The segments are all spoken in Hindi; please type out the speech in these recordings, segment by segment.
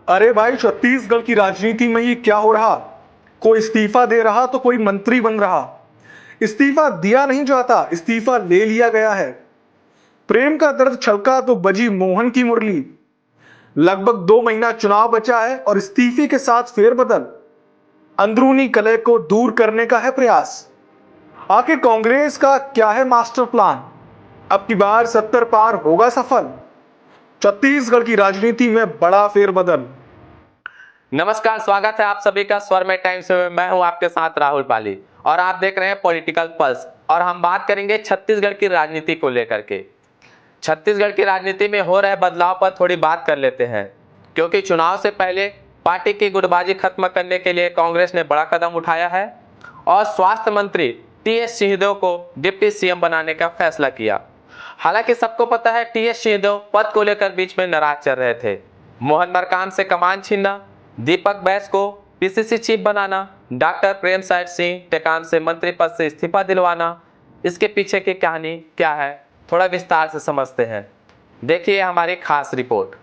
अरे भाई, छत्तीसगढ़ की राजनीति में ये क्या हो रहा? कोई इस्तीफा दे रहा तो कोई मंत्री बन रहा। इस्तीफा दिया नहीं जाता, इस्तीफा ले लिया गया है। प्रेम का दर्द छलका तो बजी मोहन की मुरली। लगभग 2 महीना चुनाव बचा है और इस्तीफे के साथ फेरबदल। अंदरूनी कलह को दूर करने का है प्रयास। आखिर कांग्रेस का क्या है मास्टर प्लान? अब की बार 70 पार होगा सफल? छत्तीसगढ़ की राजनीति में बड़ा फेरबदल। नमस्कार, स्वागत है आप सभी का स्वर में टाइम्स में। मैं हूं आपके साथ राहुल पाली और आप देख रहे हैं पॉलिटिकल पल्स। और हम बात करेंगे छत्तीसगढ़ की राजनीति को लेकर के। छत्तीसगढ़ की राजनीति में हो रहे बदलाव पर थोड़ी बात कर लेते हैं, क्योंकि चुनाव से पहले पार्टी की गुटबाजी खत्म करने के लिए कांग्रेस ने बड़ा कदम उठाया है और स्वास्थ्य मंत्री टीएस सिंहदेव को डिप्टी सीएम बनाने का फैसला किया। हालांकि सबको पता है टीएस सिंहदेव पद को लेकर बीच में नाराज चल रहे थे। मोहन मरकाम से कमान छीनना, दीपक बैस को पीसीसी चीफ बनाना, डॉक्टर प्रेमसाय सिंह टेकाम से मंत्री पद से इस्तीफा दिलवाना, इसके पीछे की कहानी क्या है थोड़ा विस्तार से समझते हैं। देखिए हमारी खास रिपोर्ट।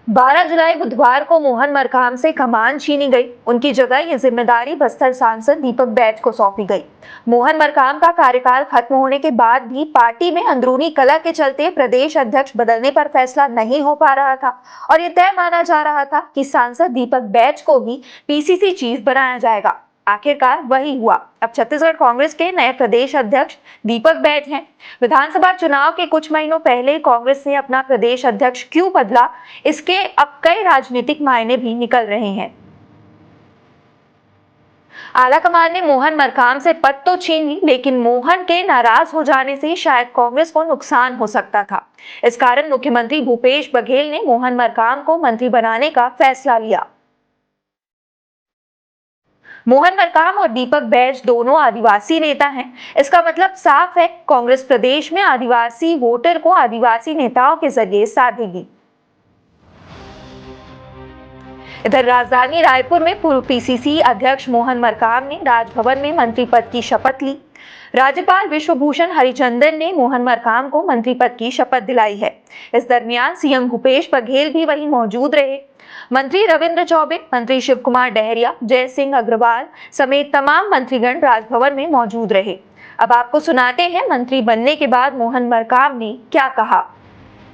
12 जुलाई बुधवार को मोहन मरकाम से कमान छीनी गई। उनकी जगह ये जिम्मेदारी बस्तर सांसद दीपक बैज को सौंपी गई। मोहन मरकाम का कार्यकाल खत्म होने के बाद भी पार्टी में अंदरूनी कलह के चलते प्रदेश अध्यक्ष बदलने पर फैसला नहीं हो पा रहा था और ये तय माना जा रहा था कि सांसद दीपक बैज को ही पीसीसी चीफ बनाया जाएगा। आखिरकार वही हुआ। अब छत्तीसगढ़ कांग्रेस के नए प्रदेश अध्यक्ष दीपक बैज हैं। विधानसभा चुनाव के कुछ महीनों पहले कांग्रेस ने अपना प्रदेश अध्यक्ष क्यों बदला, इसके अब कई राजनीतिक मायने भी निकल रहे हैं। आलाकमान ने मोहन मरकाम से पद तो छीन ली, लेकिन मोहन के नाराज हो जाने से शायद कांग्रेस को नुकसान हो सकता था। इस कारण मुख्यमंत्री भूपेश बघेल ने मोहन मरकाम को मंत्री बनाने का फैसला लिया। मोहन मरकाम और दीपक बैज दोनों आदिवासी नेता हैं। इसका मतलब साफ है, कांग्रेस प्रदेश में आदिवासी वोटर को आदिवासी नेताओं के जरिए साथ देगी। इधर राजधानी रायपुर में पूर्व पीसीसी अध्यक्ष मोहन मरकाम ने राजभवन में मंत्री पद की शपथ ली। राज्यपाल विश्वभूषण हरिचंदन ने मोहन मरकाम को मंत्री पद की शपथ दिलाई है। इस दरमियान सीएम भूपेश बघेल भी वहीं मौजूद रहे। मंत्री रविंद्र चौबे, मंत्री शिव कुमार डहरिया, जय सिंह अग्रवाल समेत तमाम मंत्रीगण राजभवन में मौजूद रहे। अब आपको सुनाते हैं मंत्री बनने के बाद मोहन मरकाम ने क्या कहा।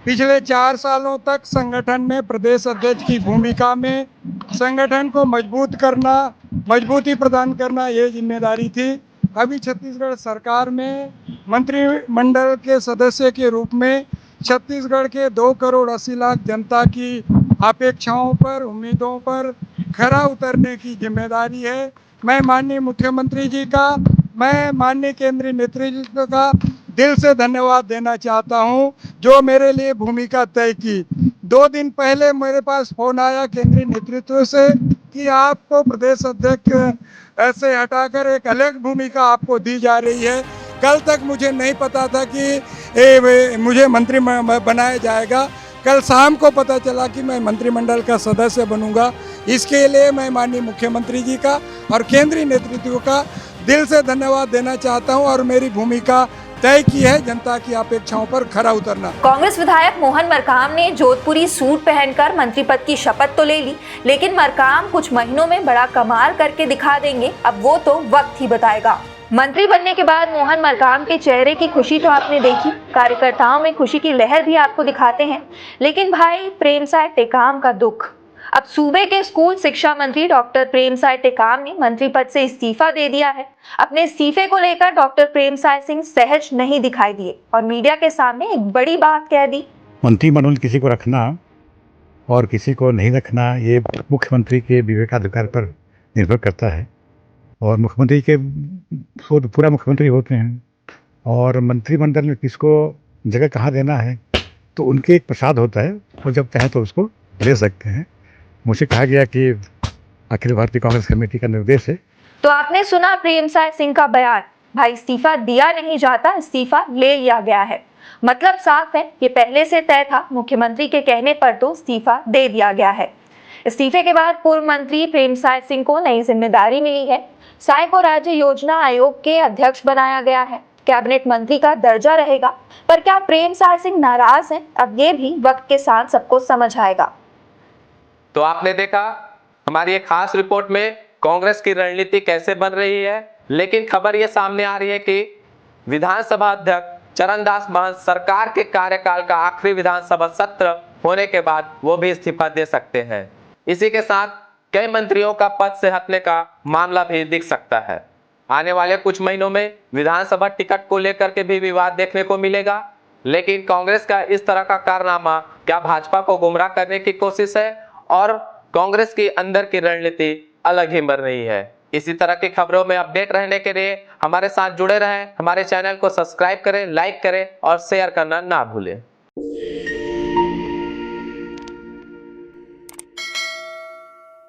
पिछले 4 सालों तक संगठन में प्रदेश अध्यक्ष की भूमिका में संगठन को मजबूत करना, मजबूती प्रदान करना ये जिम्मेदारी थी। अभी छत्तीसगढ़ सरकार में मंत्रिमंडल के सदस्य के रूप में छत्तीसगढ़ के 2 करोड़ 80 लाख जनता की अपेक्षाओं पर, उम्मीदों पर खरा उतरने की जिम्मेदारी है। मैं माननीय मुख्यमंत्री जी का, मैं माननीय केंद्रीय नेतृत्व का दिल से धन्यवाद देना चाहता हूं, जो मेरे लिए भूमिका तय की। 2 दिन पहले मेरे पास फोन आया केंद्रीय नेतृत्व से कि आपको प्रदेश अध्यक्ष से हटाकर एक अलग भूमिका आपको दी जा रही है। कल तक मुझे नहीं पता था कि मुझे मंत्री बनाया जाएगा। कल शाम को पता चला कि मैं मंत्रिमंडल का सदस्य बनूंगा। इसके लिए मैं माननीय मुख्यमंत्री जी का और केंद्रीय नेतृत्व का दिल से धन्यवाद देना चाहता हूं और मेरी भूमिका तय की है जनता की अपेक्षाओं पर खरा उतरना। कांग्रेस विधायक मोहन मरकाम ने जोधपुरी सूट पहनकर मंत्री पद की शपथ तो ले ली, लेकिन मरकाम कुछ महीनों में बड़ा कमाल करके दिखा देंगे। अब वो तो वक्त ही बताएगा। मंत्री बनने के बाद मोहन मरकाम के चेहरे की खुशी तो आपने देखी, कार्यकर्ताओं में खुशी की लहर भी आपको दिखाते हैं। लेकिन भाई प्रेमसाय टेकाम का दुख। अब सूबे के स्कूल शिक्षा मंत्री डॉक्टर प्रेमसाय टेकाम ने मंत्री पद से इस्तीफा दे दिया है। अपने इस्तीफे को लेकर डॉक्टर प्रेमसाय सिंह सहज नहीं दिखाई दिए और मीडिया के सामने एक बड़ी बात कह दी। मंत्रिमंडल किसी को रखना और किसी को नहीं रखना ये मुख्यमंत्री के विवेकाधिकार पर निर्भर करता है और मुख्यमंत्री के पूरा मुख्यमंत्री होते हैं और मंत्रिमंडल में किसको जगह कहाँ देना है तो उनके एक प्रसाद होता है, वो जब चाहे तो उसको ले सकते हैं। मुझे कहा गया कि अखिल भारतीय कांग्रेस कमेटी का निर्देश है। तो आपने सुना प्रेमसाय सिंह का बयान, भाई इस्तीफा दिया नहीं जाता, इस्तीफा ले लिया गया है। मतलब साफ है, ये पहले से तय था। मुख्यमंत्री के कहने पर तो इस्तीफा दे दिया गया है। इस्तीफे के बाद पूर्व मंत्री प्रेमसाय सिंह को नई जिम्मेदारी मिली है। साय को राज्य योजना आयोग के अध्यक्ष बनाया गया है। कैबिनेट मंत्री का दर्जा रहेगा। पर क्या प्रेमसाय सिंह नाराज हैं? अब ये भी वक्त के साथ सबको समझ आएगा। तो आपने देखा हमारी एक खास रिपोर्ट में कांग्रेस की रणनीति कैसे बन रही है, लेकिन खबर यह सामने आ रही है कि विधानसभा अध्यक्ष चरणदास महंत सरकार के कार्यकाल का आखिरी विधानसभा सत्र होने के बाद वो भी इस्तीफा दे सकते हैं। इसी के साथ कई मंत्रियों का पद से हटने का मामला भी दिख सकता है। आने वाले कुछ महीनों में विधानसभा टिकट को लेकर के भी विवाद देखने को मिलेगा, लेकिन कांग्रेस का इस तरह का कारनामा क्या भाजपा को गुमराह करने की कोशिश है और कांग्रेस की अंदर की रणनीति अलग ही बन रही है। इसी तरह की खबरों में अपडेट रहने के लिए हमारे साथ जुड़े रहें, हमारे चैनल को सब्सक्राइब करें, लाइक करें और शेयर करना ना भूलें।